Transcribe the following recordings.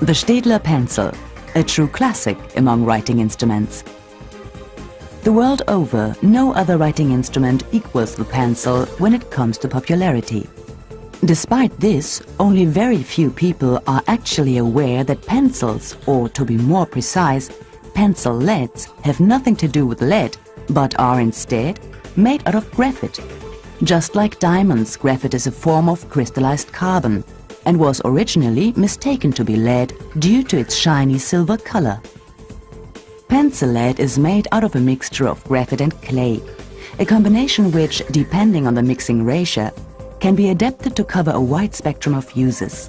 The Staedtler pencil, a true classic among writing instruments. The world over, no other writing instrument equals the pencil when it comes to popularity. Despite this, only very few people are actually aware that pencils, or to be more precise, pencil leads, have nothing to do with lead, but are instead made out of graphite. Just like diamonds, graphite is a form of crystallized carbon and was originally mistaken to be lead due to its shiny silver color. Pencil lead is made out of a mixture of graphite and clay, a combination which, depending on the mixing ratio, can be adapted to cover a wide spectrum of uses.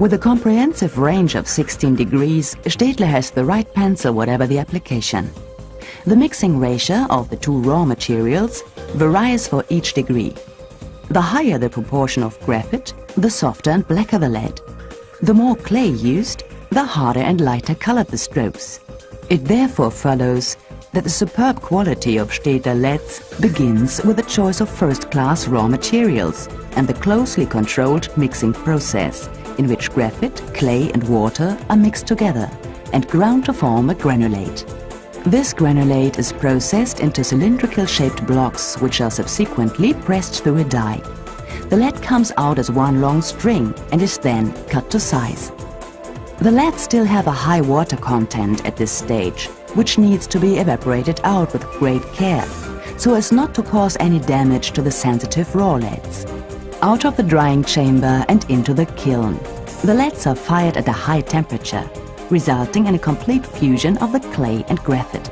With a comprehensive range of 16 degrees, Staedtler has the right pencil whatever the application. The mixing ratio of the two raw materials varies for each degree. The higher the proportion of graphite, the softer and blacker the lead. The more clay used, the harder and lighter colored the strokes. It therefore follows that the superb quality of Staedtler leads begins with the choice of first-class raw materials and the closely controlled mixing process in which graphite, clay and water are mixed together and ground to form a granulate. This granulate is processed into cylindrical-shaped blocks which are subsequently pressed through a die. The lead comes out as one long string and is then cut to size. The leads still have a high water content at this stage, which needs to be evaporated out with great care, so as not to cause any damage to the sensitive raw leads. Out of the drying chamber and into the kiln. The leads are fired at a high temperature, resulting in a complete fusion of the clay and graphite.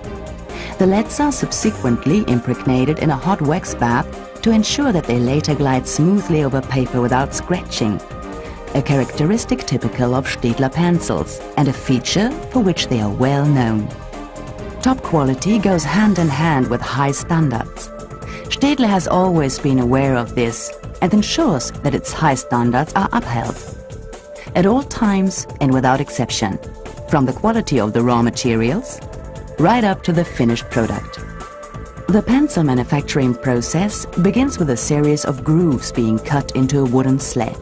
The leads are subsequently impregnated in a hot wax bath to ensure that they later glide smoothly over paper without scratching, a characteristic typical of Staedtler pencils and a feature for which they are well known. Top quality goes hand in hand with high standards. Staedtler has always been aware of this and ensures that its high standards are upheld. At all times and without exception, from the quality of the raw materials right up to the finished product. The pencil manufacturing process begins with a series of grooves being cut into a wooden sled.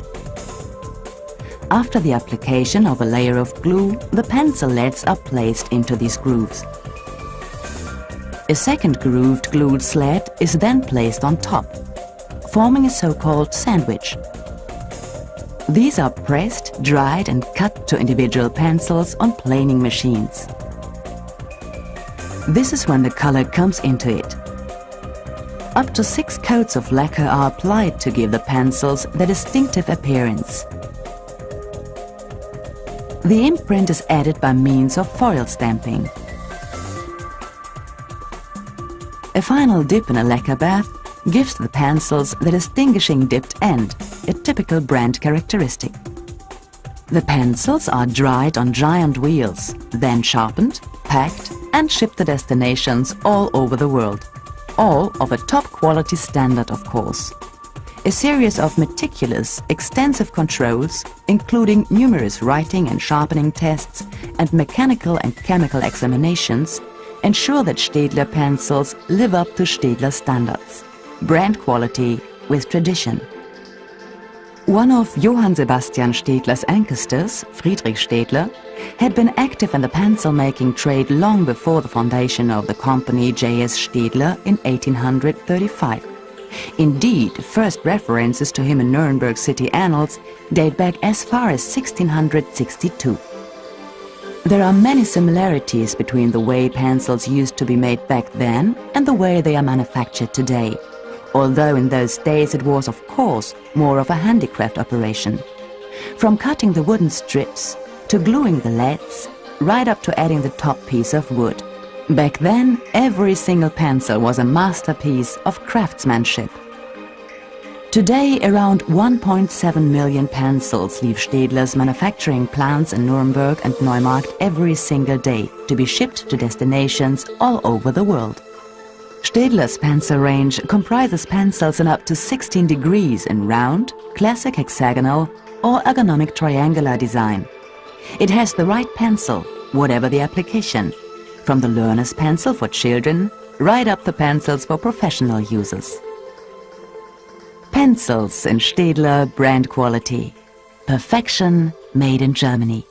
After the application of a layer of glue, the pencil leads are placed into these grooves. A second grooved glued sled is then placed on top, forming a so-called sandwich. These are pressed, dried and cut to individual pencils on planing machines. This is when the color comes into it. Up to 6 coats of lacquer are applied to give the pencils their distinctive appearance. The imprint is added by means of foil stamping. A final dip in a lacquer bath gives the pencils the distinguishing dipped end, a typical brand characteristic. The pencils are dried on giant wheels, then sharpened, packed and shipped to destinations all over the world. All of a top quality standard, of course. A series of meticulous, extensive controls, including numerous writing and sharpening tests and mechanical and chemical examinations, ensure that Staedtler pencils live up to Staedtler standards. Brand quality with tradition. One of Johann Sebastian Staedtler's ancestors, Friedrich Staedtler, had been active in the pencil-making trade long before the foundation of the company J.S. Staedtler in 1835. Indeed, first references to him in Nuremberg city annals date back as far as 1662. There are many similarities between the way pencils used to be made back then and the way they are manufactured today, although in those days it was, of course, more of a handicraft operation. From cutting the wooden strips to gluing the leads, right up to adding the top piece of wood. Back then, every single pencil was a masterpiece of craftsmanship. Today, around 1.7 million pencils leave Staedtler's manufacturing plants in Nuremberg and Neumarkt every single day to be shipped to destinations all over the world. Staedtler's pencil range comprises pencils in up to 16 degrees in round, classic hexagonal or ergonomic triangular design. It has the right pencil, whatever the application, from the learner's pencil for children right up to pencils for professional users. Pencils in Staedtler brand quality. Perfection made in Germany.